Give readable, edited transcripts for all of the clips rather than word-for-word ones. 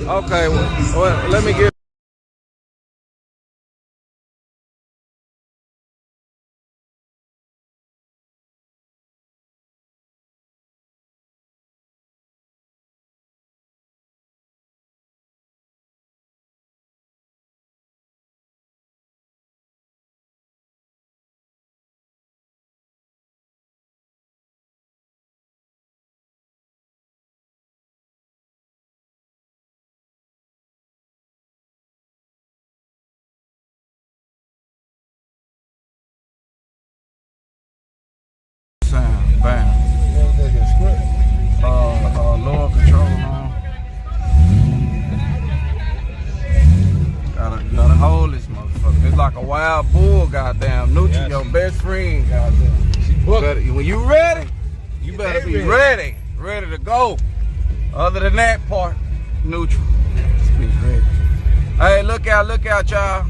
Okay, well, let me get. Bam. Lower control on. Gotta hold this motherfucker. It's like a wild bull, goddamn. Neutral, your best friend, goddamn. When you ready, you better be ready. Ready to go. Other than that part, neutral. Speak ready. Hey, look out, y'all.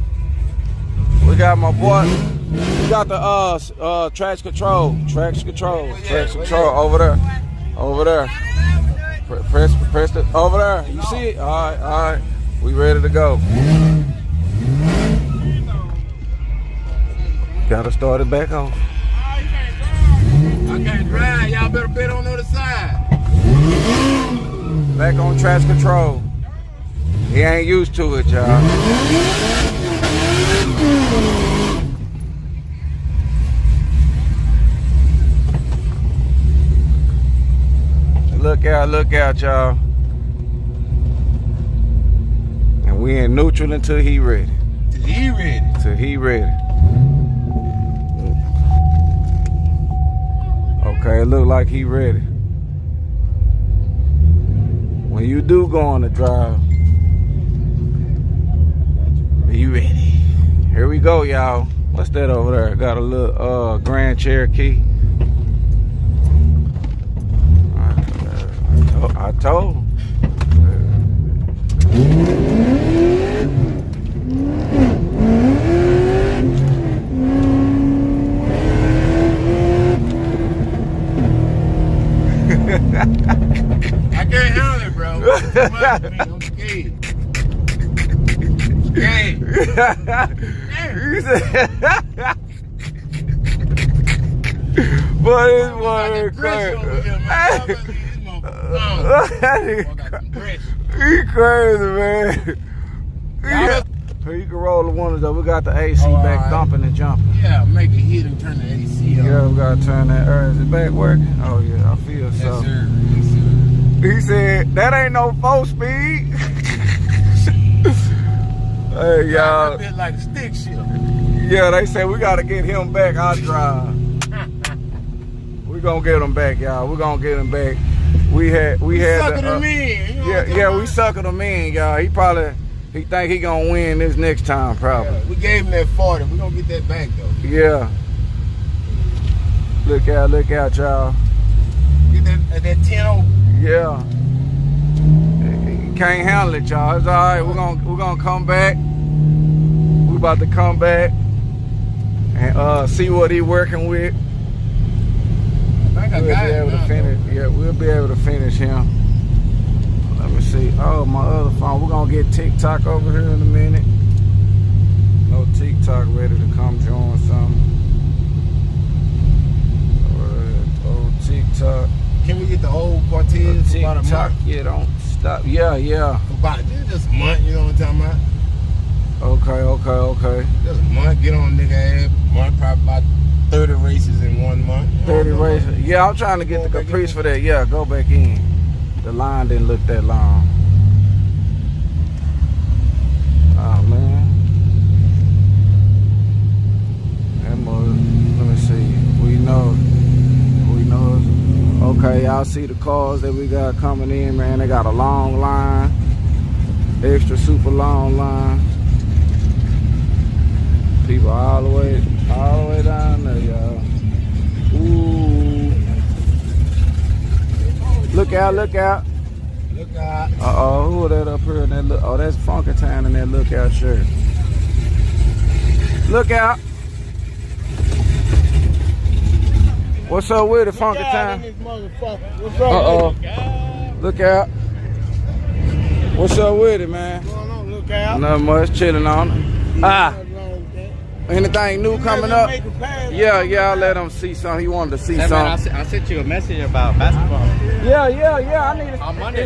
We got my boy. We got the traction control over there. Press it over there. You see it? All right. We ready to go. Gotta start it back on. I can't drive. Y'all better bet on the other side. Back on traction control. He ain't used to it, y'all. Look out, y'all. And we in neutral until he ready. Till he ready. Okay, it look like he ready. When you do go on the drive, be ready. Here we go, y'all. What's that over there? Got a little Grand Cherokee. I told him. I can't handle it, bro. I'm scared. Boy, this boy is crazy. He crazy, man. So you can roll the windows up. We got the AC back thumping and jumping. Yeah, make it hit and turn the AC on. Yeah, we gotta turn that. Is it back working? Oh yeah, I feel so. Yes, sir. He said that ain't no 4-speed. Hey y'all. A bit like a stick shift. Yeah, they said we gotta get him back. I'll drive. We gonna get him back, y'all. We gonna get him back. We had sucking him in. You know we sucking him in, y'all. He think he gonna win this next time, probably. Yeah, we gave him that 40. We gonna get that back though. Yeah. Look out, y'all. Get that 10-0. Yeah. He can't handle it, y'all. It's all right. We're gonna come back. We about to come back and see what he working with. We'll be able to finish. Yeah, we'll be able to finish him. Let me see. Oh, my other phone. We're gonna get TikTok over here in a minute. No TikTok ready to come join something. Old TikTok. Can we get the old Cortez for about a month? Yeah, don't stop. Yeah. For about just a month, you know what I'm talking about? Okay. Just a month. Get on nigga ass. Month, probably about 30 races in 1 month. 30 races. Yeah, I'm trying to get the Caprice for that. Yeah, go back in. The line didn't look that long. Oh man. That mother, let me see. We know. Okay, y'all see the cars that we got coming in, man. They got a long line. Extra super long line. People all the way down there, y'all. Ooh. Look out. Uh-oh, who that up here in that look? Oh, that's Funky Town in that lookout shirt. Look out. What's up with it, Funky Town? What's up? Uh-oh. Look out. What's up with it, man? What's going on, look out? Nothing much, chilling on it. Anything new coming up? Yeah, I'll let him see something. He wanted to see something. I sent you a message about basketball. Yeah. I need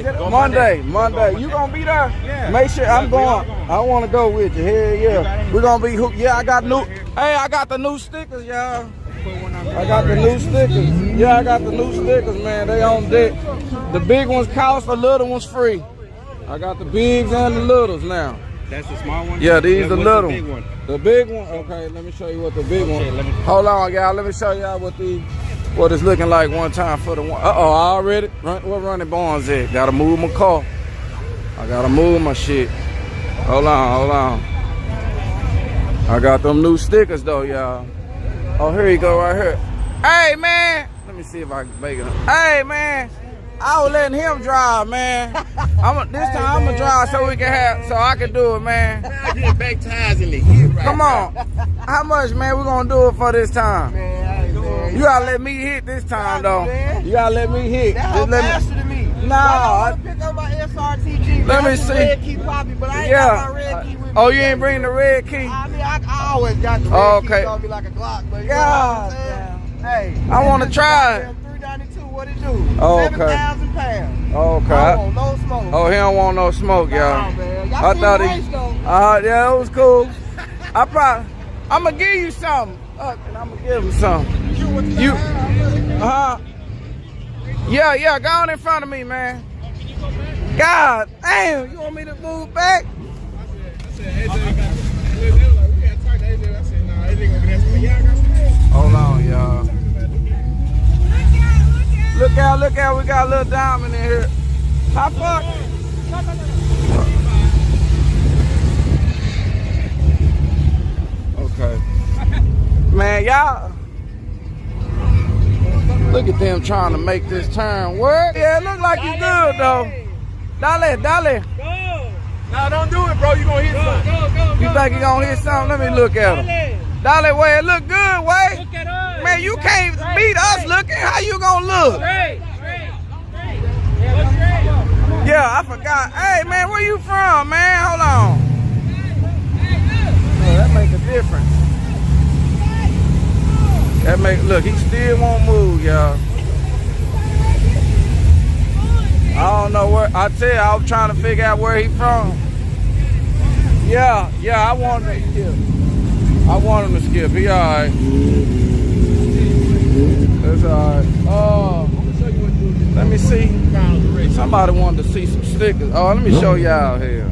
to. On Monday. Monday. You gonna be there? Yeah. Make sure I'm going. I want to go with you. Hell yeah. We're gonna be. Yeah, I got new. Hey, I got the new stickers, y'all. I got the new stickers. Yeah, I got the new stickers, man. They on deck. The big ones cost, the little ones free. I got the bigs and the littles now. That's the small one? Yeah, these the little big one. The big one? Okay, let me show you what the big one. Hold on, y'all. Let me show y'all what it's looking like one time for the one. Uh-oh, I already. What running barns at? Gotta move my car. I gotta move my shit. Hold on. I got them new stickers though, y'all. Oh, here you go right here. Hey, man. Let me see if I can make it up. Hey, man. I was letting him drive, man. This time I'm gonna drive so we can so I can do it, man. I get back tires in the heat right Come on. How much, man, we gonna do it for this time? Man, you gotta let me hit this time, though. You gotta let me hit. That's faster than me. Nah. I want to pick up my SRTG. Let me see. Red key poppy, but I ain't got my red key with me. Oh, you ain't bringing the red key? I mean, I always got the red key. It's gonna be like a Glock, but you know what I'm saying? Hey. I wanna try it. What it do? Oh, okay. 7,000 pounds. Okay. I don't want no smoke. Oh, he don't want no smoke, y'all. Nah, man. Y'all seen the race, though? Yeah, it was cool. I'm gonna give you something. And I'm gonna give him something. Yeah, go on in front of me, man. God damn, you want me to move back? Hold on, y'all. Look out, we got a little diamond in here. How far? Okay. Man, y'all. Look at them trying to make this turn work. Yeah, it look like you good, though. Dale. Go. No, don't do it, bro. You gonna hit something. Go. You think you gonna hit something? Let me look at him. Dale, way it look good, way. Look at us. Man, you can't beat us looking. How you gonna look? Straight. Yeah, I forgot. Hey, man, where you from, man? Hold on. Oh, that make a difference. Look, he still won't move, y'all. I don't know where. I tell you, I was trying to figure out where he from. Yeah, I want him to skip. I want him to skip. He all right. That's all right. Let me see. Somebody wanted to see some stickers. Oh, let me show y'all here.